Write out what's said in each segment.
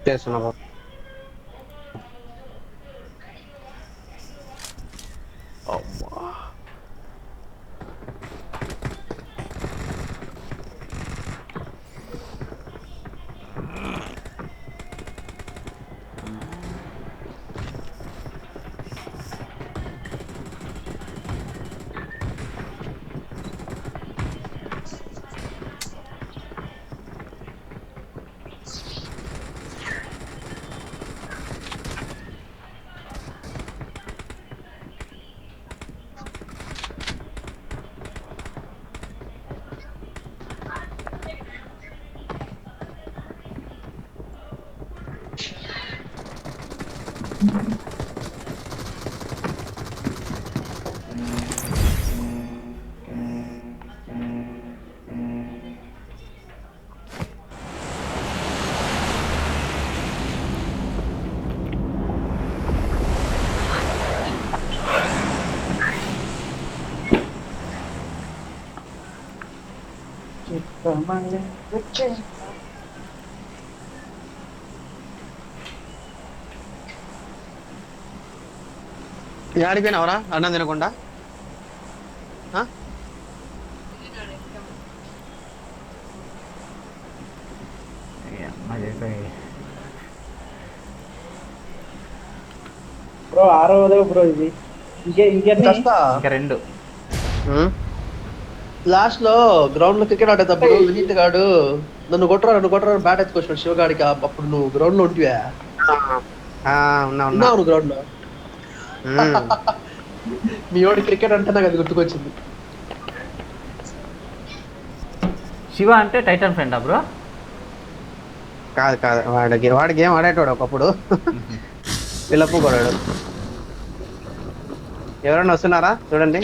చేస్తున్నా బ్రో. అమ్మా ఆడిపోయినావరా అన్నం తినకుండా? ఆ? అమ్మ చేసాయి బ్రో 6వ బ్రో ఇది. ఇంకెన్ని కస్తా ఇంకా 2. లాస్ట్ లో గ్రౌండ్ లో క్రికెట్ ఆడేటప్పుడు వినీత్ గాడు నన్ను కొట్టరా బ్యాట్ ఎత్తుకొచ్చాడు శివగాడికి. అప్పుడు నువ్వు గ్రౌండ్ లో ఉంటివా? ఉన్నా ఉన్నా. ఉన్నావు నువ్వు గ్రౌండ్ లో. ఉమ్. మీ వాడి క్రికెట్ అంటే నాకు అది గుర్తుకొచ్చింది. శివ అంటే టైటన్ ఫ్రెండా బ్రో? కాదు కాదు, వాడి గేమ్ ఆడేటోడు ఒకప్పుడు. పిల్లప్పు కొడాడు. ఎవరైనా వస్తున్నారా చూడండి.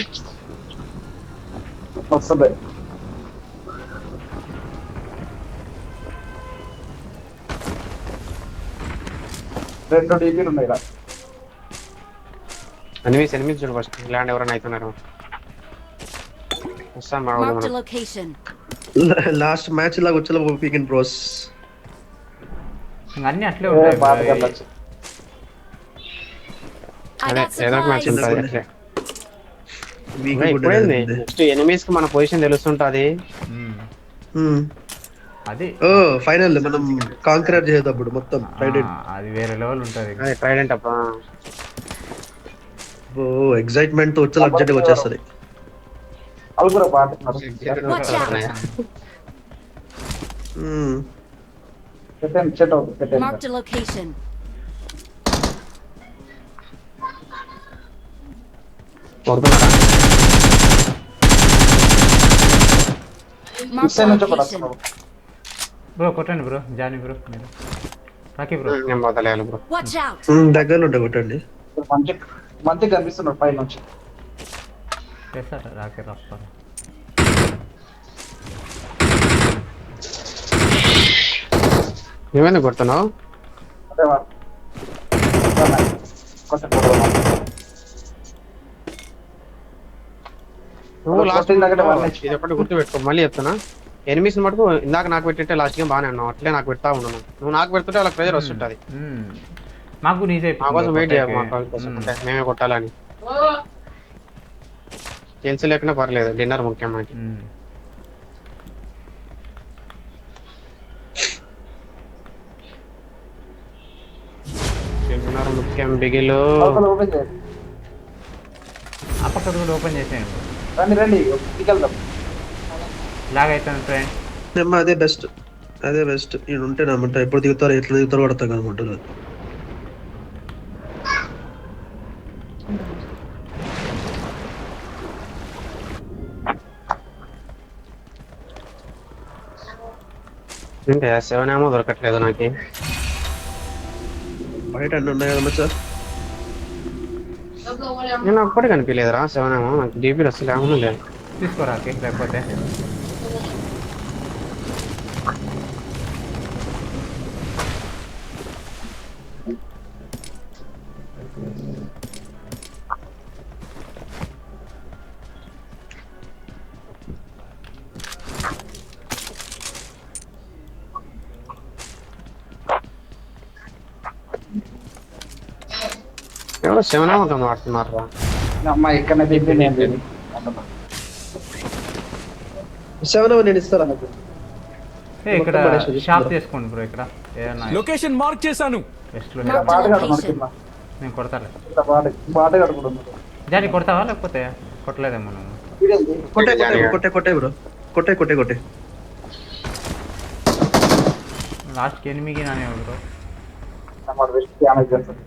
వస్తుంది. 2 డీపీలు ఉన్నాయి ఇలా. ఎనిమిది చూడు ఫస్ట్. ల్యాండ్ ఎవరైనా అవుతున్నారు. వస్తాం మా ఊళ్ళో Marked a మనం. location. లాస్ట్ మ్యాచ్ లాగా వచ్చేలా పీకిన్ బ్రోస్. ఇంక అన్నీ అట్లే ఉంటాయి బ్రో. బాగా వెళ్ళచ్చు. I అదే got ఏదో ఒక మ్యాచ్ supplies. ఉంటుంది అట్లే. ఇప్పుడేంది నెక్స్ట్ ఎనిమీస్ కి మన పొజిషన్ తెలుస్తుంటది. అది ఫైనల్ మనం కాంక్రీట్ చేసేటప్పుడు మొత్తం ట్రైడెంట్. అది వేరే లెవెల్ ఉంటుంది. అదే ట్రైడెంట్ అప్పుడు. ఎక్సైట్మెంట్ తో వచ్చేలా అర్జెంట్ గా వచ్చేస్తుంది. వాళ్ళు కూడా బాగుంటున్నారు. Watch out. సెట్ అవుతుంది. Marked a location. Marked a నుంచి కూడా location. వస్తున్నారు. బ్రో కొట్టండి బ్రో, జానీ బ్రో మీరు. రాకీ బ్రో నేను మొదలయ్యాలి బ్రో. Watch out. దగ్గరలో ఉంటే కొట్టండి. మంచి కనిపిస్తున్నారు పై నుంచి. చేస్తారా? రాకీ రాస్తారు. నువ్వెందుకు కొడుతున్నావు? అదే వాళ్ళు. కొంచెం పొడవు. నువ్వు లాస్ట్ కొట్టిన దగ్గర వాళ్ళే ఇది ఒకటి గుర్తు పెట్టుకో. మళ్ళీ చెప్తున్నా, ఎనిమిస్ మటుకు ఇందాక నాకు పెట్టింటే లాస్ట్ గేమ్ బాగానే ఉన్నావు. అట్లే నాకు పెడతా ఉండను. నువ్వు నాకు పెడుతుంటే వాళ్ళకి ప్రెజర్ వస్తుంటది. మాకు నీజే మా కోసం వెయిట్ చేయాలి. మా కోసం మేమే కొట్టాలని. తెలిసి లేకుండా పర్లేదు, డిన్నర్ ముఖ్యం మనకి. డిన్నర్ ముఖ్యం. బిగిలు ఓపెన్ చేయండి. ఆ పక్క కూడా ఓపెన్ చేసేయండి. రండి దిగెళ్దాం. లాగ్ అవుతుంది ఫ్రెండ్. అదే బెస్ట్. నేను ఉంటే నమ్మంట ఎప్పుడు దిగుతారో ఎట్లా దిగుతారో పడతాం అనుకుంటున్నారు. ఏంటి 7 ఏమో దొరకట్లేదు నాకు. బయట అన్నీ ఉన్నాయి కదా సార్. నేను అప్పటి కనిపించలేదురా 7 ఏమో. నాకు డీపీలు అసలు ఏమన్నా లేదు. తీసుకోరాకి లేకపోతే ఎవరో శివనామకం వాడుతున్నారు రా. అమ్మాయి ఇక్కడ తిప్పి నేను తిని. 7 నేను ఇస్తారా నాకు ఇక్కడ షాప్ తీసుకోండి బ్రో. ఇక్కడ ఏదన్నా లొకేషన్ మార్క్ చేశాను. వెస్ట్లో ఇక్కడ బాట కడుతున్నాడు కింద. నేను కొడతాలే. ఇక్కడ బాట కడుతున్నాడు. జాని కొడతావా లేకపోతే కొట్టలేదేమో నువ్వు? కొట్టే బ్రో కొట్టే లాస్ట్కి ఎనిమిది నానే బ్రో. అన్నమాట వెస్ట్ డ్యామేజ్ చేస్తాడు.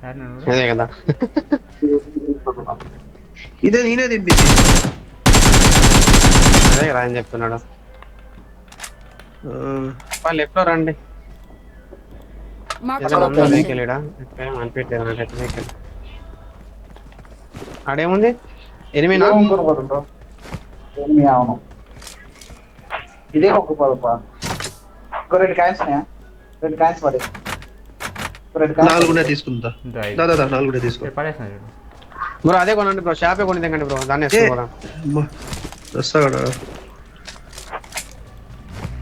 యాడ్ నేను అదే కదా. ఇదే నేనే దింపింది. అదే కదా అని చెప్తున్నాడు. లెఫ్ట్ లో రండి. Marked a ఏదైనా ఉందా location. వెహికల్ ఈడ? ఎక్కడేం అనిపించలేదు నాకు అయితే వెహికల్. ఆడేముంది ఎనిమినా? కొనుక్కోరు ఏమి అవును ఇదే కొనుక్కోపా. ఇంకో 2 కాయిన్స్ ఉన్నాయా? 2 కాయిన్స్ పడే. 2 కాయిన్స్ 4 తీసుకుంటా. దాదా 4 తీసుకో. పడేసిన చూడు బ్రో అదే కొనండి బ్రో. షాపే కొని తింగండి బ్రో. దాన్ని వేసుకోదాం. వస్తా కదా.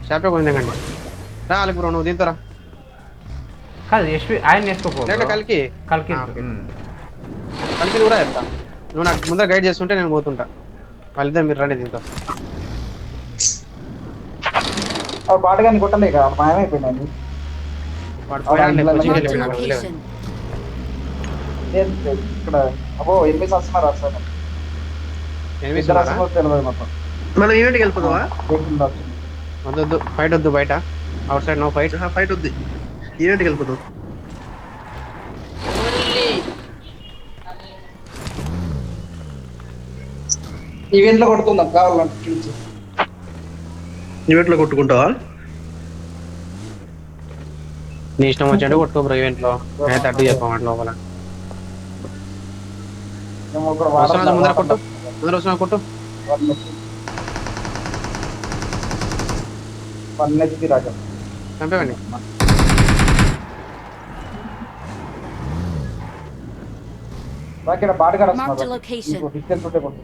షాపే కొని తింగండి. రా అలకి బ్రో నువ్వు దీంతో రా. కాదు ఎస్పీ ఆయన వేసుకోపో లేదంటే కలికి కలికి కలికి కూడా చెప్తా. నువ్వు నాకు ముందర గైడ్ చేస్తుంటే నేను పోతుంటా. వాళ్ళిద్దరు మీరు రండి దీంతో. బాట కానీ కొట్టలే ఇక మాయమైపోయినాయి. వాడు పోయాడులే, కోచింగ్కి Marked a వెళ్ళిపోయినాడు, వదిలేడు. location. ఇక్కడ అబ్బో ఎనిమిది వస్తున్నారు అసలు. ఎనిమిది ఇద్దరు ఉన్నారా? వస్తున్నారు తెలియదు మొత్తం. మనం ఈవెంట్కి వెళ్ళిపోదావా? దేనికి వచ్చింది వద్దు ఫైట్ వద్దు. బయట outside no fight. Fight వద్దు, ఈవెంట్కి వెళ్ళిపోదాం. ఈవెంట్ లో కొడుతుందాం కావాలంటే కిల్స్. ఈవెంట్లో కొట్టుకుంటావా? నీ ఇష్టం వచ్చినట్టు కొట్టుకో బ్రో. ఈవెంట్ లో అయితే అడ్డు చెప్పమాట లోపల. మేము ఒక వస్తున్నా ముందర కొట్టు. ముందర వస్తున్నా కొట్టు. వన్నెత్తి రాజా చంపేవండి. ఇక్కడ బాటగాడు Marked a వస్తున్నారు. location. డిస్టెన్స్ ఉంటే కొట్టు.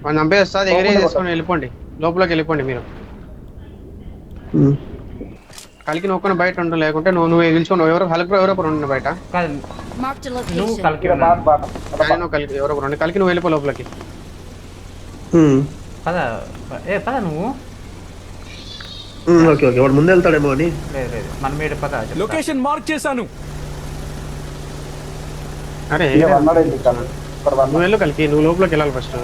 వాడిని చంపేస్తా. దగ్గరే తీసుకొని వెళ్ళిపోండి. లోపలికి వెళ్ళిపోండి మీరు. కలికి నొక్కుని బయట ఉండు. లేకుంటే నువ్వు పిలుచుకో. నువ్వు ఎవరో హల్క్ ఎవరో ఒకరు ఉండండి బయట. కాదు Marked a నువ్వు location. కలికి ఇక్కడ ఉన్నావు. బాట కానీ నువ్వు కలికి ఎవరో ఒకరు ఉండి. కలికి నువ్వు వెళ్ళిపో లోపలికి. పద పద నువ్వు. ఓకే వాడు ముందు వెళ్తాడేమో అని. లేదు మన మీద పద చెప్తా. లొకేషన్ మార్క్ చేశాను. అరే వన్నాడు ఇక్కడ నువ్వు వెళ్ళు కలికి. నువ్వు లోపలికి వెళ్ళాలి ఫస్ట్.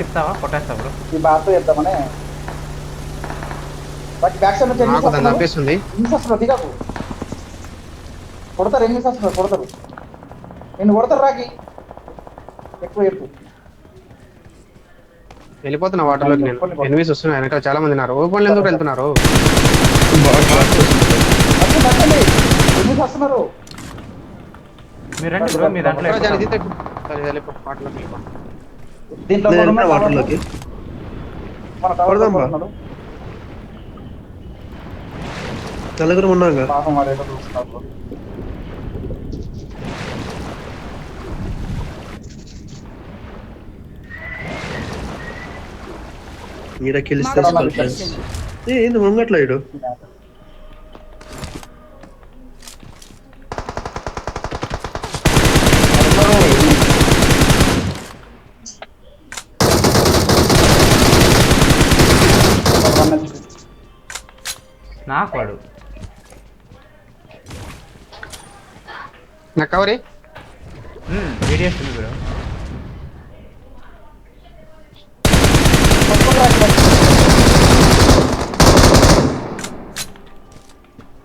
చెప్తావా కొట్టేస్తా బ్రో. ఈ బాట చేద్దామని బ్యాక్ సైడ్ నుంచి నాకు దాన్ని చంపేస్తుంది. ఎన్ని వస్తున్నారు దిగాకు. కొడతారు ఎన్ని వస్తున్నారు కొడతారు. నేను కొడతారు రాకి ఎక్కువ ఎక్కువ వెళ్ళిపోతున్నా వాటర్లోకి. నేను ఎనిమిస్ వస్తున్నాయి. వెనకాల చాలా మంది ఉన్నారు. ఓపెన్లు ఎందుకు వెళ్తున్నారు? ఎన్ని వస్తున్నారు. మీరు రండి బ్రో. మీ దాంట్లో వెళ్ళిపో వాటర్లోకి వెళ్ళిపో. దీంట్లో నేను ఒకడు వెళ్తున్నా ఉన్నాడు, వాటర్లోకి. మన టవర్ కొడదాం బా. ఉన్నాడు. నలుగురు ఉన్నాగా. పాపం వాడు ఏదో చూస్తున్నారు. ఈడ కిల్స్ Marked a తెచ్చుకోవాలి ఫ్రెండ్స్. location. ఏంది ముంగట్లా ఇడు. నాకు వాడు నా కవరీ వీడియోస్ ఉంది బ్రో.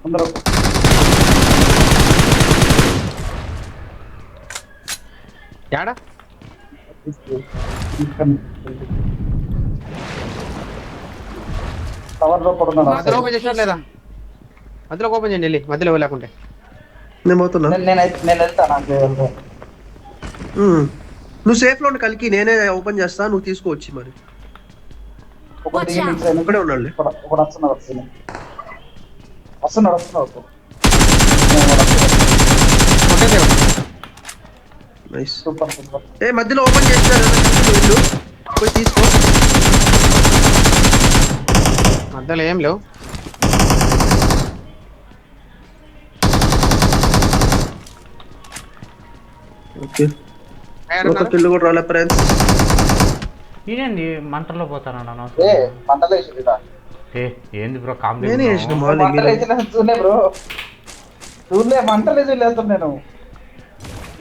అందరూ యాడా టవర్ లో పడున్నాడు. మధ్యలో ఓపెన్ చేసినా లేదా? మధ్యలో ఓపెన్ చేయండి వెళ్ళి. మధ్యలో లేకుంటే నేను పోతున్నా. నేను వెళ్తా నాకు వెళ్తా. నువ్వు సేఫ్ లో ఉండి కలికి నేనే ఓపెన్ చేస్తా, నువ్వు తీసుకోవచ్చు మరి. ఒకటి Watch out. ఇక్కడే ఉన్నాడు. ఒకటి వస్తున్నాడు వస్తున్నాడు. నైస్. Super super. ఏ మధ్యలో ఓపెన్ చేసినారు వీళ్ళు, పోయి తీసుకో. మధ్యలో ఏం లేవు. ఓకే ఏడున్నారు? ఒక కిల్లు కూడా రాలే ఫ్రెండ్స్. ఇదేంది మంటల్లో పోతానన్నా ఏ మంటలు వేసింది రా. ఏ ఏంది బ్రో నేనే వేసిన కాంబినేషన్ మార్నింగ్ మంటలు వేసిన చూడలే బ్రో, చూడలే మంటలు వేసి లేస్తాను నేను.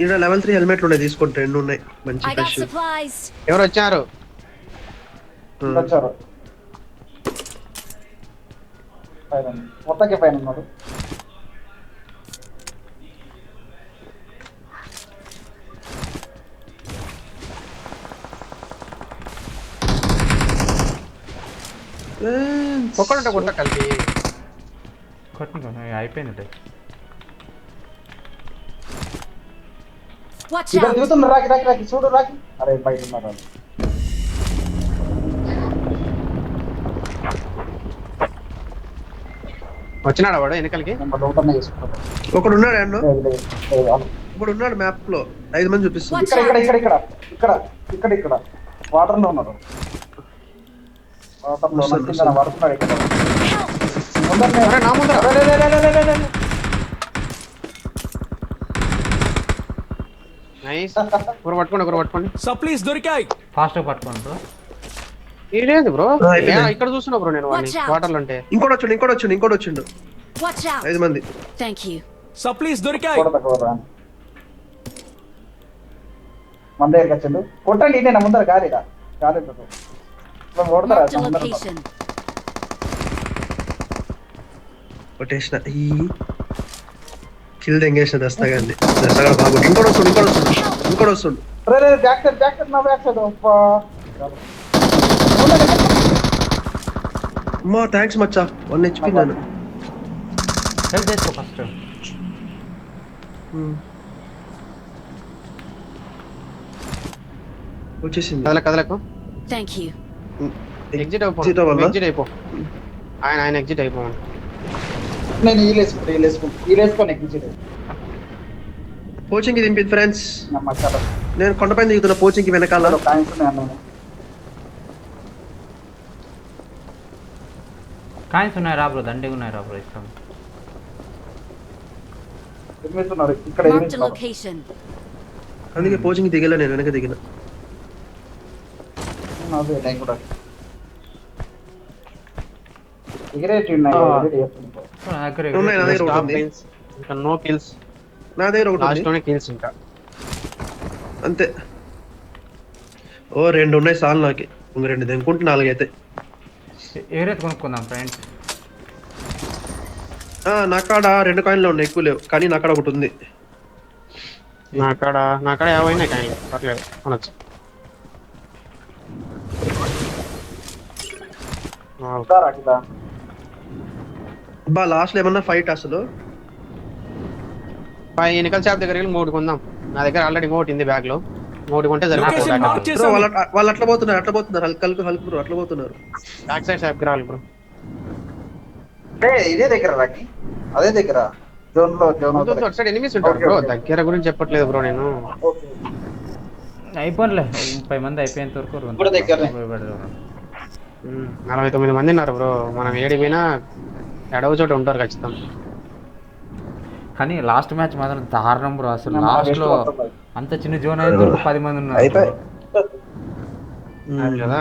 ఇక్కడ లెవెల్ 3 హెల్మెట్లు ఉన్నాయి, తీసుకోండి 2 ఉన్నాయి మంచి I got ఫ్రెష్. supplies. ఎవరు వచ్చారు? వచ్చారు పైన, మొత్తకే పైన ఉన్నాడు. ఒక్కడుంటే కొట్ట కలిపి. కొట్టుకో అయిపోయింది. Watch ఇక్కడ out. దిగుతున్నా, రాకి రాకి రాకి చూడు రాకి. అరే బయట ఉన్నారు. వచ్చినాడా వాడు వెనకలికి? నేను లోపలనే చేసుకుంటాను. ఒకడు ఉన్నాడు అన్న, లేదు, లేదు, లేదు, వాళ్ళు. ఒకడు ఉన్నాడు మ్యాప్ లో 5 మంది చూపిస్తుంది. Watch ఇక్కడ out. ఇక్కడ ఇక్కడ ఇక్కడ ఇక్కడ ఇక్కడ వాటర్ లో ఉన్నారు. వాటర్ లో ఉన్నారు, కింద పడుతున్నాడు ఇక్కడ. ముందరనే. అరే నా ముందర. అరే, రే, రే, రే, రే, రే, రే. నైస్. ఒకరు పట్టుకోండి. సప్లీస్ దొరికాయి. ఫాస్ట్గా పట్టుకోండి బ్రో. ఇదేంది బ్రో? అయిపోయింది. ఇక్కడ చూస్తున్నా బ్రో నేను వాడిని Watch out. వాటర్లో ఉంటే. ఇంకోటి వచ్చిండు Watch out. 5 మంది. Thank you. సప్లీస్ దొరికాయి. కూడా తక్కువ రా. మన దగ్గరికి వచ్చిండు. కొట్టండి, నేను ముందర గాలిరా గాలి కొడతారా Marked a location. కొట్టేసిన ఈ కిల్ దెంగేసిన దస్తగాన్ని. దస్తగా బాగుంది. ఇంకోటి వస్తుండు. రే రే బ్యాక్ సైడ్ నా బ్యాక్ సైడ్. అమ్మా థ్యాంక్స్ మచ్చా, 1 HP నేను. హెల్ప్ చేసుకో ఫస్ట్. వచ్చేసింది. కదలకు Thank you. ఎగ్జిట్ Exit అవ్వాలా? అయిపో. ఆయన ఎగ్జిట్ అయిపోమని. నేను ఈలేసుకొని ఎక్కించేది. కోచింగ్ కి దింపింది ఫ్రెండ్స్. నమ్మకాలు నేను కొండపైన దిగుతున్నా కోచింగ్ కి వెనకాల. కాయిన్స్ ఉన్నాయి అన్న. కాయిన్స్ ఉన్నాయి రా బ్రో, దండిగా ఉన్నాయి రా బ్రో, ఇస్తాం. ఎనిమిస్తున్నారు ఇక్కడ Marked a ఎనిమిస్తున్నారు. location. అందుకే కోచింగ్ దిగలే, నేను వెనక దిగిన. అదే నేను కూడా ఎగిరేటి ఉన్నాయి. ఎగిరేటి చేస్తున్నాయి. నా దగ్గర ఉన్నాయి, నా దగ్గర ఒకటి ఉంది. ఇంకా నో కిల్స్. నా దగ్గర ఒకటి లాస్ట్ ఉంది. లోనే కిల్స్ ఇంకా. అంతే. ఓ 2 ఉన్నాయి సాల్ నాకి. ఇంక 2 దెంకుంటే 4 అయితే. ఏరైతే కొనుక్కుందాం ఫ్రెండ్స్. నాకాడ 2 కాయిన్లు ఉన్నాయి, ఎక్కువ లేవు, కానీ నాకాడ ఒకటి ఉంది. నా కాడ 50 ఉన్నాయి కానీ పర్లేదు అనొచ్చు. ఉంటారా కింద? బా లాస్ట్ లో ఏమన్నా ఫైట్ అసలు. ఎన్నికల షాప్ దగ్గర వెళ్ళి 3 కొందాం. నా దగ్గర ఆల్రెడీ ఇంకోటి ఉంది బ్యాగ్ లో. 3 కొంటే లొకేషన్ మార్క్ సరిపోతుంది. చేశాను. వాళ్ళు అట్లా పోతున్నారు హల్క్ బ్రో, అట్లా పోతున్నారు. బ్యాక్ సైడ్ షాప్ రావాలి బ్రో. ఇదే దగ్గర రాకి, అదే దగ్గర జోన్ అటు సైడ్ ఎనిమిస్ ఉంటారు బ్రో. దగ్గర గురించి చెప్పట్లేదు బ్రో నేను. అయిపోయిలే, 30 మంది అయిపోయేంత వరకు ఇప్పుడు దగ్గరనే. 49 మంది ఉన్నారు బ్రో. మనం ఏడిపోయినా ఎడవ చోట ఉంటారు ఖచ్చితం. కానీ లాస్ట్ మ్యాచ్ మాత్రం దారుణం బ్రో. అసలు నా లాస్ట్ best లో మొత్తం అంత చిన్న జోన్ అయితే 10 మంది ఉన్నారు. అయిపోయి. అది కదా.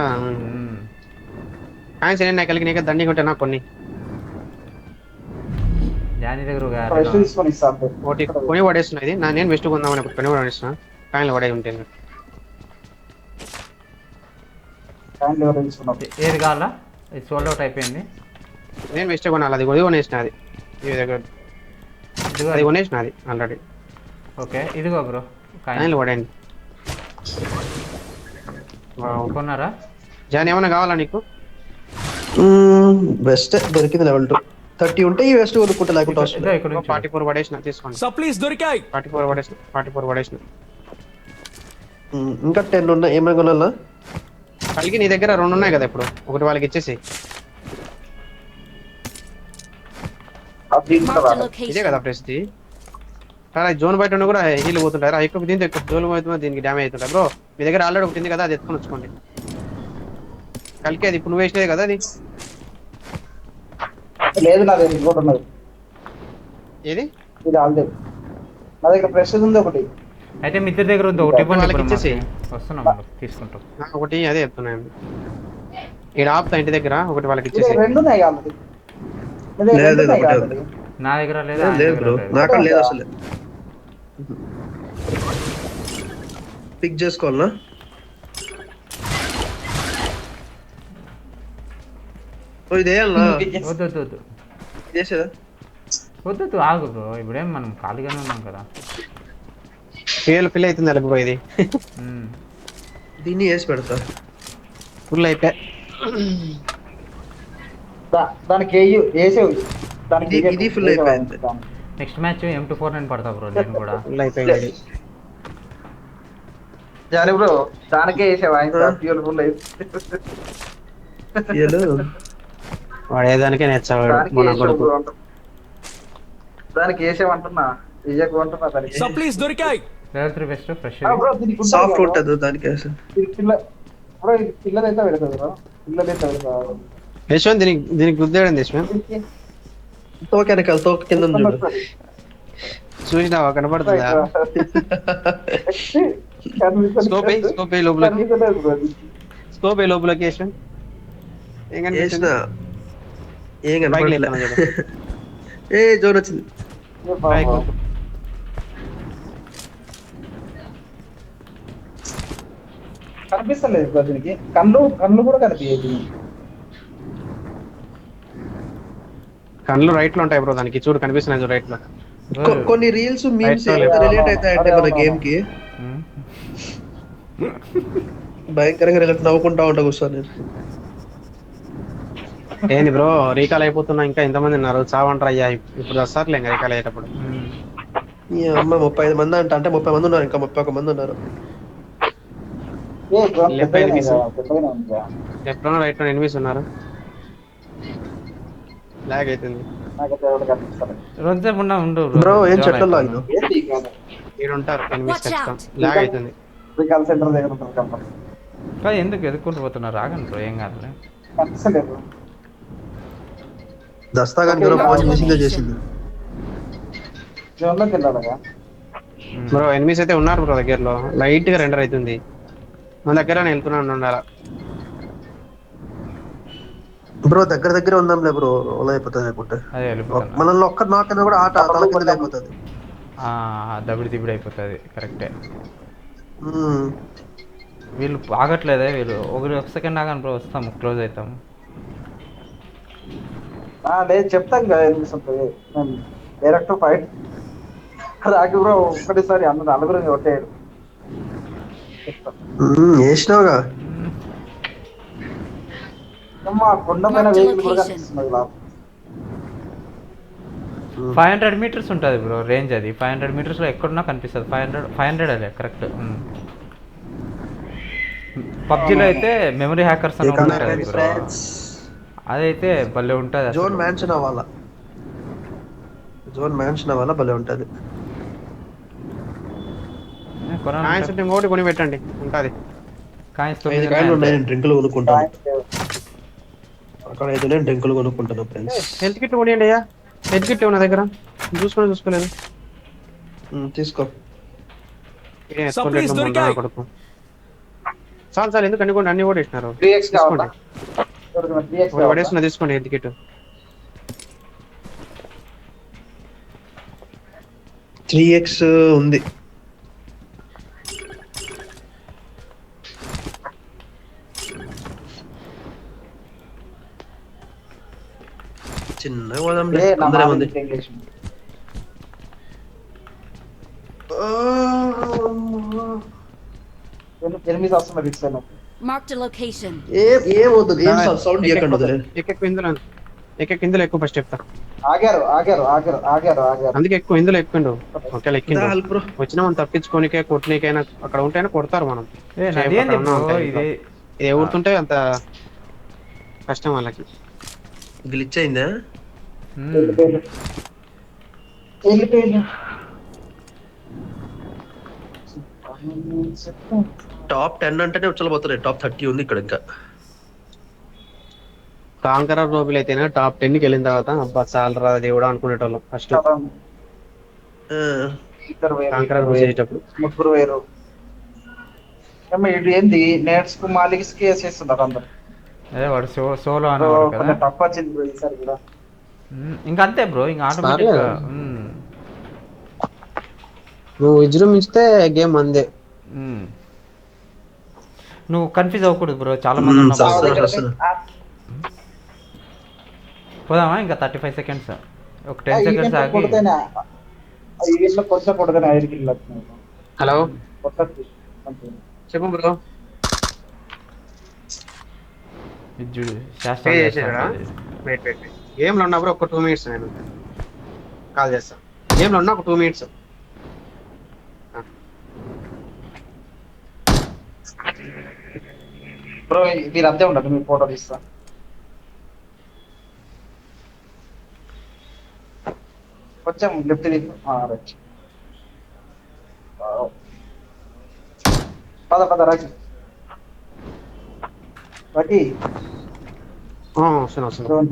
కాయిన్స్ ఏంటి నాకు కలిగి నీకే దండి కొట్టినా కొన్ని. జానీ దగ్గర ఒక ఫ్రెష్ తీసుకొని ఇస్తాను. ఒకటి కొని పడేస్తున్నది. నేను వెస్ట్ కొందామని ఒకటి కొని పడేస్తున్నా. కాయిన్లు పడే ఉంటాయి. కాయిన్ లెవెల్ తీసుకున్నాం. ఏది కావాలా? ఇది సోల్డ్ అవుట్ అయిపోయింది. నేను వెస్ట్ కొనాలి. అది కొనేసిన అది ఈ దగ్గర ఇదిగో అది కొనేసిన అది ఆల్రెడీ. ఓకే ఇదిగో బ్రో కాయిన్లు పడేయండి. కొన్నారా? జాన్ ఏమైనా కావాలా నీకు? వెస్ట్ దొరికింది లెవెల్ 2 30 ఉంటే ఈ వెస్ట్ కొనుక్కుంటా, లేకుంటే అవసరం ఇదిగో లేదు. ఇక్కడ నుంచి 44 పడేసిన తీసుకోండి. సప్లీస్ దొరికాయి. 44 పడేసిన. ఇంకా 10 ఉన్నాయి, ఏమైనా కొనాలా? కలిగి నీ దగ్గర 2 ఉన్నాయి కదా ఇప్పుడు. ఒకటి వాళ్ళకి ఇచ్చేసి. అది తీసుకుంటా Marked a రా. ఇదే కదా location. ప్రస్తుతి. సరే జోన్ బయట ఉన్న కూడా హీల్ పోతుంటారు. ఎక్కువ దీంతో ఎక్కువ జోన్ అవుతుంది, దీనికి డ్యామేజ్ అవుతుంటారు బ్రో. మీ దగ్గర ఆల్రెడీ ఒకటి ఉంది కదా, అది ఎత్తుకొని వచ్చుకోండి. కలికి అది ఇప్పుడు నువ్వు వేసినది కదా అది. లేదు నా దగ్గర ఇంకోటి ఉన్నది. ఏది? ఇది ఆల్రెడీ నా దగ్గర ఫ్రెష్ ఉంది ఒకటి. అయితే మీ ఇద్దరి దగ్గర ఉంది ఒకటి ఇవ్వండి వాళ్ళకి బ్రో ఇచ్చేసి. మాకు. వస్తున్నాం బ్రో తీసుకుంటాం. ఒకటి అదే చెప్తున్నాను. ఇక్కడ ఆపుతా ఇంటి దగ్గర ఒకటి వాళ్ళకి ఇది ఇచ్చేసి. రెండు ఉన్నాయి కాదు లేదు, ఒకటే ఉంది. నా దగ్గర లేదా ఆయన లేదు దగ్గర బ్రో, లేదు. నాకాడ లేదు అసలు. పిక్ చేసుకోవాలనా? ఓ ఇది వేయాలనా? వద్దు వద్దు వద్దు ఇది వేసేదా? వద్దు వద్దు ఆగు బ్రో, ఇప్పుడేం మనం ఖాళీగానే ఉన్నాం కదా. ఫిల్ అవుతుంది అలా బ్రో ఇది. ఉమ్. దీన్ని వేసి పెడతా. ఫుల్ అయిపోయి దానికి వేసేవి దానికి ఇది full అయిపోయింది. నెక్స్ట్ మ్యాచ్ M249 పడతా బ్రో నేను కూడా. ఫుల్ అయిపోయింది. జాని బ్రో దానికే వేసేవా ఫ్యూల్ ఫుల్ వీళ్ళు వాడు ఏదానికే నేర్చాడు దానికి మన వేసావు కొడుకు. బ్రో అంటున్నా. దానికి వేసేవంటున్నా ఇయ్యకు అంటున్నా దానికి Supplies దొరికాయి. Level 3 best fresh. బ్రో దీనికి ఉంటుంది సాఫ్ట్ కదా. ఉంటుంది దానికి వేసి. ఇది బ్రో ఇది పిల్లలైతే పెడతారు బ్రో పిల్లలైతే పెడతారు యశ్వంత్ దీనికి గుద్దేయండి యశ్వంత్. తోక వెనకాల తోక కింద ఉంది చూడు. చూసినావా కనపడుతుందా? స్కోప్ స్కోప్ లోపలకి స్కోప్ లోపలకి యశ్వంత్. ఏం వేసిన కనిపిస్తుంది? ఏం బైక్ కనపడలే. లేపుతాను చూడు. ఏ జోన్ వచ్చింది. బైక్ కనిపిస్తలేదు బ్రో దీనికి కళ్ళు కూడా కనిపించదు కళ్ళు రైట్ లో ఉంటాయి బ్రో దానికి. చూడు కనిపిస్తున్నాయి చూడు రైట్ లో. కొన్ని రీల్స్ మీమ్స్ Right, ఎంత రిలేట్ అవుతాయంటే మన గేమ్ కి భయంకరంగా రిలేట్ నవ్వుకుంటా ఉంటా కూర్చొని నేను. ఏంది బ్రో రీకాల్ అయిపోతున్నా ఇంకా ఎంతమంది ఉన్నారు? చావంటారు అయ్యా ఇప్పుడు వస్తారులే ఇంకా రీకాల్ అయ్యేటప్పుడు. ఈ అమ్మ 35 మంది అంటే 30 మంది ఉన్నారు, ఇంకా 31 మంది ఉన్నారు. లెఫ్ట్ లో రైట్ లో ఎనిమిస్ ఉన్నారు. లాగ్ అవుతుంది. రోజుసేపు ఉన్నా ఉండు బ్రో ఏం జాయిన్ చెట్లలో అయిపోను. ఆగినావు? ఇక్కడ ఉంటారు ఎనిమిస్ Watch ఖచ్చితం. out. లాగ్ అవుతుంది. కాల్ సెంటర్ దగ్గర ఉంటారు కంపల్ కానీ ఎందుకు ఎదుర్కొంటూ పోతున్నారు? ఆగండి బ్రో ఏం కాదులే. కనిపిస్తలేదు దస్తాగాని కూడా ఫోన్ చేసింది. జోన్లోకి వెళ్ళాలగా బ్రో ఎనిమిస్ అయితే ఉన్నారు బ్రో దగ్గరలో. లైట్ గా రెండర్ అవుతుంది. మన దగ్గర వెళ్తున్నాను ఉండాలా. బ్రో దగ్గర ఉందాంలే బ్రో, ఓలా అయిపోతుంది అనుకుంటే. అదే వెళ్ళిపోతున్నా. మనల్ని ఒక్క నాకన్నా కూడా ఆట తల కింద అయిపోతుంది. దబిడి దిబిడి అయిపోతుంది కరెక్టే. మ్మ్. వీళ్ళు ఆగట్లేదే, వీళ్ళు ఒక సెకండ్ ఆగండి బ్రో, వస్తాము క్లోజ్ అవుతాము. లేదు చెప్తాం కదా అనిపిస్తుంది డైరెక్ట్ ఫైట్ రాకి బ్రో ఒక్కటిసారి అందరు నలుగురు కొట్టేయడు వేసినావుగా. అమ్మా కొండ పైన వెహికల్ కూడా కనిపిస్తుంది ఇలా 500 మీటర్స్ ఉంటుంది బ్రో రేంజ్. అది 500 మీటర్స్లో ఎక్కడున్నా కనిపిస్తుంది. 500 అదే కరెక్ట్. పబ్జీలో అయితే మెమరీ హ్యాకర్స్ అని ఉంటుంది బ్రో, అదైతే భలే ఉంటుంది. జోన్ మ్యాన్షన్ అవ్వాలా భలే ఉంటుంది. కాయిన్స్ ఉంటే ఇంకోటి కొని పెట్టండి ఉంటుంది. కాయిన్స్ 5 కాయలు ఉన్నాయి, నేను డ్రింకులు కొనుక్కుంటాను. అక్కడ 5 నేను డ్రింకులు కొనుక్కుంటాను ఫ్రెండ్స్. హెల్త్ కిట్ కొనియండి అయ్యా. హెల్త్ కిట్ ఉన్న దగ్గర చూసుకోలేదు. తీసుకో. Supplies దొరికాయి. కొడుకు చాలు ఎందుకు అన్ని కూడా ఇచ్చినారు. 3x కావాలా తీసుకోండి. 3x ఒకటి పడేస్తున్నా తీసుకోండి హెల్త్ కిట్. 3x ఉంది. చిన్నగా పోదాంలే, అందరే ఉంది. ఎనిమిది వస్తున్నారు ఇటు సైడ్ Marked a location. ఏం వద్దు, ఏం సౌండ్ చేయకండి వదిలే. ఇందులో ఎక్కువ ఫస్ట్ చెప్తా. ఆగారు అందుకే ఇందులో ఎక్కువ ఒకవేళ ఎక్కిండు దా, బ్రో. వచ్చినా మనం తప్పించుకోనికే కొట్టనికైనా అక్కడ ఉంటేనే కొడతారు మనం. అదేంది అక్కడ బ్రో ఉంటాయి. ఇది? ఏ ఊరుతుంటే అంత కష్టం వాళ్ళకి. గ్లిచ్ అయిందా? వెళ్ళిపోయింది టాప్ 10 అంటేనే వచ్చలబోతున్నాయి. టాప్ 30 ఉంది ఇక్కడ ఇంకా. కాంకరర్ రోబులు అయితేనే టాప్ 10కి వెళ్ళిన తర్వాత అబ్బా చాలరా దేవుడా అనుకునేటోళ్ళం ఫస్ట్. ఇద్దరు వేరు కాంకర ఇద్దరు యూజ్ వేరు, చేసేటప్పుడు ముగ్గురు వేరు. ఏమో ఇది ఏంది నేట్స్ కు మాలిక్స్ కి వేసేస్తున్నారు అందరు. అదే వాడు సోలో బ్రో అనేవాడు కదా. కొంచెం టఫ్ వచ్చింది బ్రో ఈసారి కూడా. ఇంకా అంతే బ్రో, ఇంకా ఆటోమేటిక్. నువ్వు విజృంభించితే గేమ్ అందే. నువ్వు కన్ఫ్యూజ్ అవ్వకూడదు బ్రో, చాలా మంది ఉన్నప్పుడు. పోదామా ఇంకా 35 సెకండ్స్, ఒక 10 సెకండ్స్ ఆగి. ఈవెంట్లో కొంచెం కొడతానే 5 కిల్ వచ్చినాయి. హలో కొట్టచ్చు చెప్పు బ్రో. ఇది చూడు పే శాస్త్రం చేసేదా? Wait wait wait. గేమ్లో ఉన్నా బ్రో ఒక 2 minutes నేను కాల్ చేస్తాను. గేమ్లో ఉన్నా ఒక 2 minutes. బ్రో మీరు అంతే ఉండదు, మీ ఫోటో తీస్తా. కొంచెం లెఫ్ట్ రైట్. పద రాజు రాకి వస్తున్నా. డ్రోన్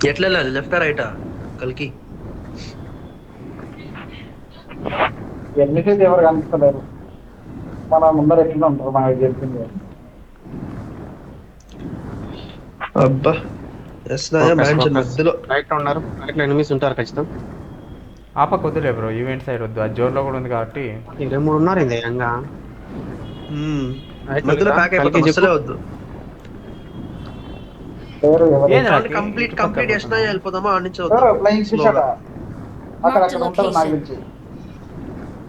ఎట్లా వెళ్ళాలి, లెఫ్ట్ రైటా కలికి? ఎన్నికైతే ఎవరు కనిపిస్తలేరు, మన ముందర ఎట్లా ఉంటారు మనకి చెప్పింది. అబ్బా మధ్యలో రైట్ లో ఉన్నారు, రైట్ లో ఎనిమిస్ ఉంటారు ఖచ్చితం. ఆపకు వద్దులే బ్రో, ఈవెంట్ సైడ్ వద్దు, ఆ జోన్లో కూడా ఉంది కాబట్టి. 23 ఉన్నారు ఇది యంగా. మధ్యలో ప్యాక్ అయిపోతాం, అసలే వద్దు. ఎవరు ఎవరు ఏంది రా? కంప్లీట్ చేసినా వెళ్ళిపోదామా? ఆడ నుంచి ఎవరు ఫ్లయింగ్ ఫిష్ అక్కడ అక్కడ అక్కడ ఉంటారు నాకు తెలిసి.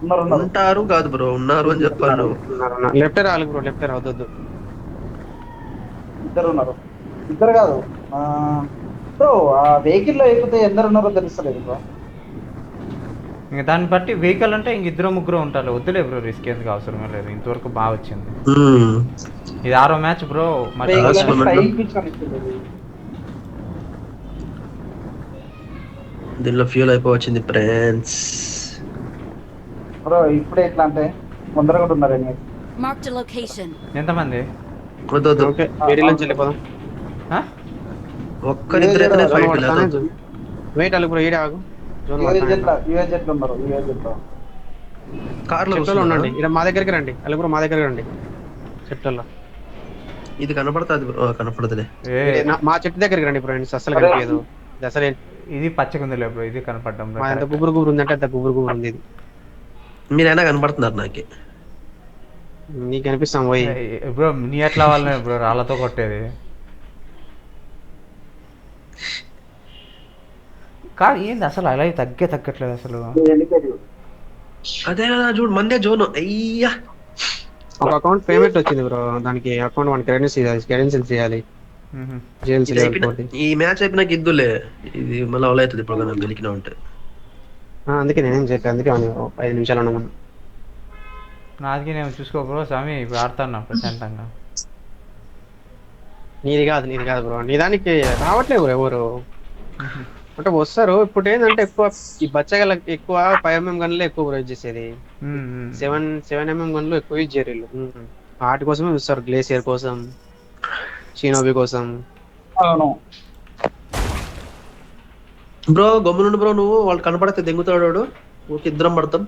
ఉన్నారు ఉంటారు కాదు బ్రో, ఉన్నారు అని చెప్పాను. లెఫ్ట్ రావాలి బ్రో, లెఫ్ట్ రావద్దు. ఇద్దరు ఉన్నారు, ఇద్దరు కాదు బ్రో. ఆ వెహికల్ లో ఎక్కితే ఎందరు ఉన్నారో తెలుస్తలేదు బ్రో. ఇంకా దాన్ని బట్టి వెహికల్ అంటే ఇంక ఇద్దరు ముగ్గురు ఉంటారు, వద్దులే బ్రో, రిస్క్ ఎందుకు, అవసరమే లేదు. ఇంతవరకు బాగా వచ్చింది. ఇది 6వ మ్యాచ్ బ్రో. ఫ్లయింగ్ ఫిష్ కనిపిస్తుంది. దీనిలో ఫ్యూల్ అయిపోవచ్చింది ఫ్రెండ్స్. బ్రో ఇప్పుడే ఎట్లా అంటే ముందర కూడా ఉన్నారు. Marked a location. ఎంతమంది? వద్దు ఓకే వేరే నుంచి వెళ్ళిపోదాం. ఒక్కరిద్దరైతేనే ఫైట్ లేదు. వెయిట్ అల్లు బ్రో, ఈడే ఆగు. యూఎస్ జెట్లు ఉన్నారు, యూఎస్ జెట్లో కార్లో ఉండండి. ఇక్కడ మా దగ్గరికి రండి అల్లు బ్రో, మా దగ్గరికి రండి. చెట్లలో ఇది కనపడుతుంది బ్రో, కనపడదులే. మా చెట్టు దగ్గరికి రండి ఫ్రెండ్స్, అసలు కనిపించదు. అసలు ఇది పచ్చకుందిలే బ్రో, ఇది కనపడడం. మా ఎంత గుబురు ఉందంటే అంత గుబురు ఉంది ఇది. మీరైనా కనపడుతున్నారు నాకు. నీకు కనిపిస్తాం పోయి బ్రో. నీ ఎట్లా వాళ్ళనే బ్రో రాళ్ళతో కొట్టేది కాదు, ఏంది అసలు అలా తగ్గట్లేదు అసలు. అదే కదా చూడు, మందే జోన్. అయ్యా ఒక అకౌంట్ పేమెంట్ వచ్చింది బ్రో, దానికి అకౌంట్ 1 క్రెడెన్షియల్స్ చేయాలి. ఈ మ్యాచ్ అయిపోయినాక ఇద్దులే, ఇది మళ్ళీ అవల్ అవుతుంది ఇప్పుడు మనం గెలికినా ఉంటే. అందుకే నేనేం చెప్పాను, అందుకే 5 నిమిషాలు ఉన్నాను. నాది నేను చూసుకో బ్రో స్వామి, ఇప్పుడు ఆడుతున్నా ప్రశాంతంగా. నీది కాదు బ్రో, నీ దానికి రావట్లేదు ఎవరు అంటే వస్తారు. ఇప్పుడు ఏంటంటే ఎక్కువ ఈ బచ్చగలకు ఎక్కువ 5mm గన్లే ఎక్కువ యూజ్ చేసేది. 7mm గన్లు ఎక్కువ యూజ్ చేయరు వీళ్ళు. వాటి కోసమే చూస్తారు, గ్లేసియర్ కోసం, షినోబి కోసం. బ్రో గమ్మునుండు బ్రో, నువ్వు వాళ్ళు కనపడితే దెంగుతాడు వాడు, ఊరికి ఇద్దరం పడతాం.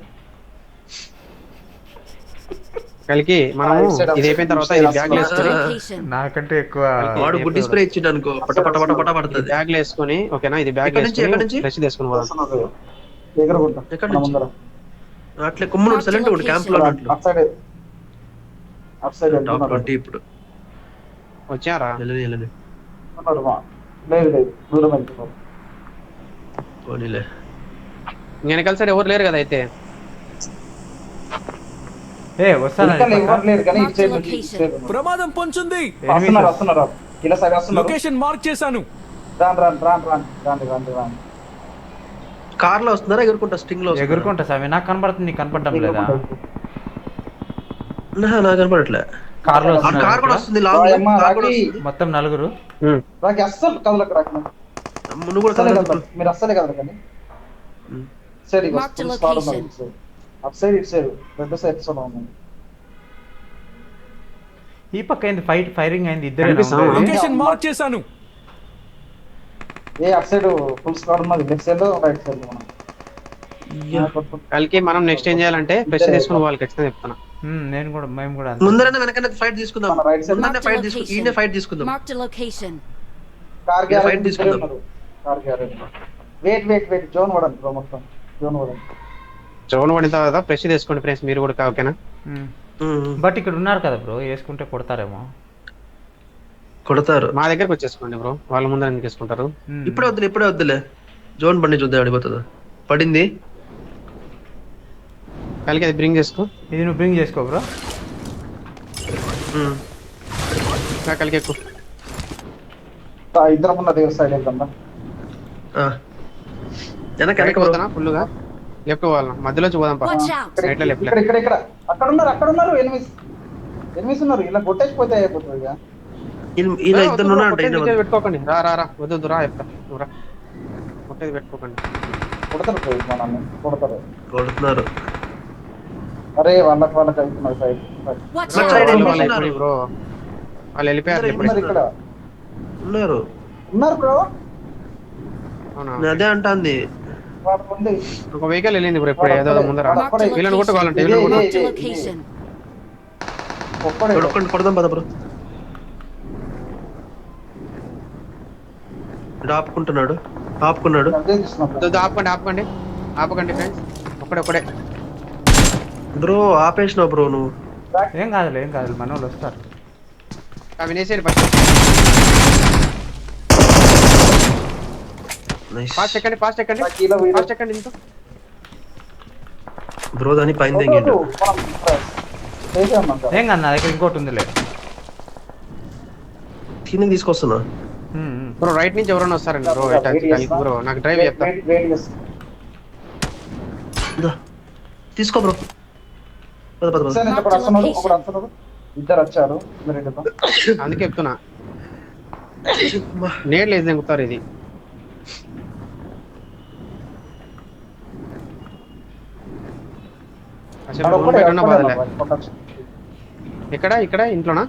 కలికి మనము ఇది అయిపోయిన తర్వాత ఇది బ్యాగ్లో వేసుకొని, నాకంటే ఎక్కువ వాడు గుడ్డి స్ప్రే ఇచ్చిండు అనుకో, పట పట పట పట పడుతుంది. బ్యాగ్లో వేసుకొని ఓకేనా, ఇది బ్యాగ్ వేసుకొని ఫ్రెష్ తీసుకొని పోదాం. అట్లే కొమ్మును సైలెంట్ ఉండు, క్యాంప్ లో ఉన్నట్లు. టాప్ 20 ఇప్పుడు వచ్చారా? వెళ్ళని పోనీలే. వెనకాల సైడ్ ఎవరు లేరు కదా అయితే. ప్రమాదం పొంచుంది. లొకేషన్ మార్క్ చేశాను. కార్ లో వస్తున్నారా ఎగురుకుంటా? స్టింగ్ లో ఎగురుకుంటా సామి, నాకు కనపడుతుంది, నీకు కనపడడం లేదా? నాకు కనపడట్లే. కార్ లో కార్ కూడా వస్తుంది, మొత్తం 4. అస్సలు కదలకు రాక నువ్వు కూడా మీరు అస్సలే కదలకండి. అప్ సైడ్ ఇటు సైడ్ రెండు సైడ్స్ ఉన్నాయి. ఈ పక్క ఏంది ఫైరింగ్ అయింది, ఇద్దరు లొకేషన్ మార్క్ చేశాను. ఏ అటు సైడ్ ఫుల్ స్క్వాడ్ ఉన్నది, లెఫ్ట్ సైడ్ రైట్ సైడ్ మనం. కలికి మనం నెక్స్ట్ ఏం చేయాలంటే ఫ్రెష్ తీసుకుని పోవాలి ఖచ్చితంగా చెప్తున్నా. మేము కూడా ముందరైనా వెనకనే ఫైట్ తీసుకుందాం. మన రైట్ సైడ్ ముందరనే ఫైట్ తీసుకుందాం. ఈయనే ఫైట్ తీసుకుందాం. Marked a location. Car fight garage తీసుకుందాం. ఉన్నారు. Car garage. వెయిట్ జోన్ వాడండి బ్రో, మొత్తం జోన్ వాడండి. జోన్ పడిన తర్వాత ఫ్రెష్ తీసుకోండి ఫ్రెండ్స్ మీరు కూడా, ఓకేనా? బట్ ఇక్కడ ఉన్నారు కదా బ్రో, వేసుకుంటే కొడతారేమో. కొడతారు. మా దగ్గరకు వచ్చేసుకోండి బ్రో, వాళ్ళ ముందర ఎందుకు వేసుకుంటారు? ఇప్పుడే వద్దులే. జోన్ బండి చూద్దాం అడిపోతుందా. పడింది కలికి అది బ్రింగ్ చేసుకో. ఇది నువ్వు బ్రింగ్ చేసుకో బ్రో. కలికి ఎక్కువ ఇద్దరం ఉన్న దగ్గర సైడ్ వెళ్తాం. వెనక పోతానా ఫుల్గా? లెఫ్ట్ పోవాలన్నా, మధ్యలో పోదాం. Watch out. రైట్ లో లెఫ్ట్. ఇక్కడ అక్కడ ఉన్నారు ఎనిమిస్ ఉన్నారు. ఇలా కొట్టేసిపోతే అయిపోతుంది ఇక. ఇలా ఇద్దరు ఉన్నాడు. పెట్టుకోకండి. రా వద్దు రా చెప్తా. నువ్వు రా, కొట్టేది పెట్టుకోకండి. కొడతారు పోయి మనల్ని, కొడుతున్నారు. అరే వాళ్ళకి వెళ్తున్నారు side. Watch Left out. side. వాళ్ళు బ్రో, వాళ్ళు వెళ్ళిపోయారు ఇప్పుడు. ఇక్కడ ఉన్నారు బ్రో. అవునా? నేను అదే అంటాంది. వాడు ఉంది. ఒక వెహికల్ వెళ్ళింది బ్రో ఇప్పుడు, ఏదో ముందర. Marked a వీళ్ళని కొట్టుకోవాలంటే location. వీళ్ళని Marked a location. ఒక్కడే. కొడదాం పద బ్రో. ఆపుకున్నాడు. ఆపకండి ఫ్రెండ్స్. ఒక్కడే బ్రో ఆపేసినావు బ్రో నువ్వు. ఏం కాదులే మన వాళ్ళు వస్తారు. వినేసేది ఫస్ట్. ఫాస్ట్ ఎక్కండి ఇంత. బ్రో దాని పైన తెంగిండు. ఏం కాదు, నా దగ్గర ఇంకోటి ఉందిలే. కిందకి తీసుకొస్తున్నా బ్రో. రైట్ నుంచి ఎవరైనా వస్తారండి బ్రో. బ్రో నాకు డ్రైవ్ చెప్తా. తీసుకో బ్రో. ఇద్దరు వచ్చారు. అందుకే చెప్తున్నా, నేడు లేదు దింగుతారు. ఇది బాధలే. ఇక్కడ ఇంట్లోనా?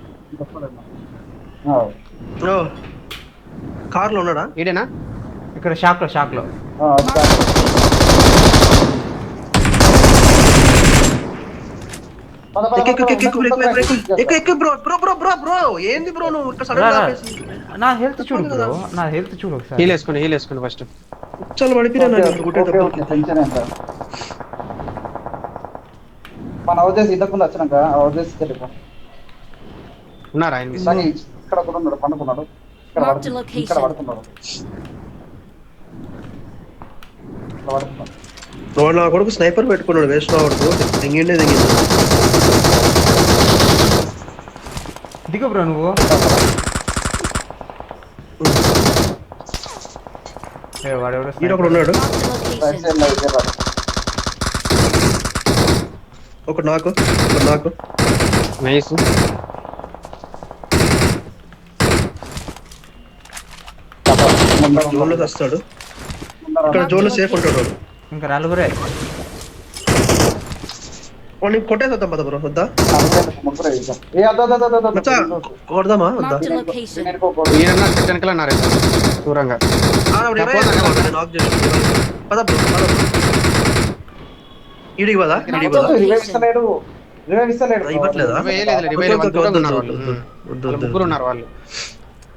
కార్ లో ఉన్నాడా? ఈడేనా? ఇక్కడ షాక్ లో. బ్రో ఏంది బ్రో నువ్వు ఇక్కడ సడన్ గా ఆపేసి? నా హెల్త్ చూడు ఒకసారి. హీల్ వేసుకోండి ఫస్ట్. చాలా పడిపోయినా మన అవదేశ్ ఇంతకుముందు వచ్చినాక అవదేశ్ ఉన్నారా? ఇక్కడ కూడా ఉన్నాడు, పండుకున్నాడు. ఇక్కడ పడుతున్నాడు. నా కొడుకు స్నైపర్ పెట్టుకున్నాడు. వేస్ట్ రావద్దు. తెంగిండే దిగు బ్రో నువ్వు. ఒకడు ఉన్నాడు. రైట్ సైడ్ లో ఇద్దరు. ఒక నాకు నైస్. జోన్ లో వస్తాడు. ఇక్కడ జోన్ లో సేఫ్ ఉంటాడు వాడు. ఇంకా నలుగురే. వాడిని కొట్టేద్దాం పద బ్రో. వద్దా కొడదామా? వద్దా? Marked a location. వెనకాలన్నారు దూరంగా. పద బ్రో. ఈడికి పదా? ఇవ్వట్లేదా? ముగ్గురు ఉన్నారు వాళ్ళు.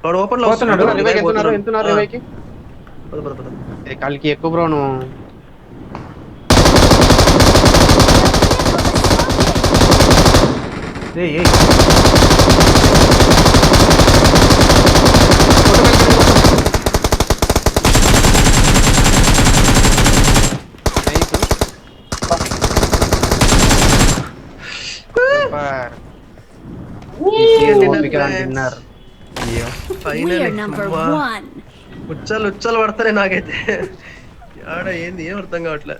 వాడు ఓపెన్ లో పోతున్నాడు. ఎంతున్నారు? కాలికి ఎక్కువ బ్రో. నువ్వు We are number one. ఉచ్చలు పడతారే నాకైతే. ఆడ ఏంది ఏం అర్థం కావట్లే.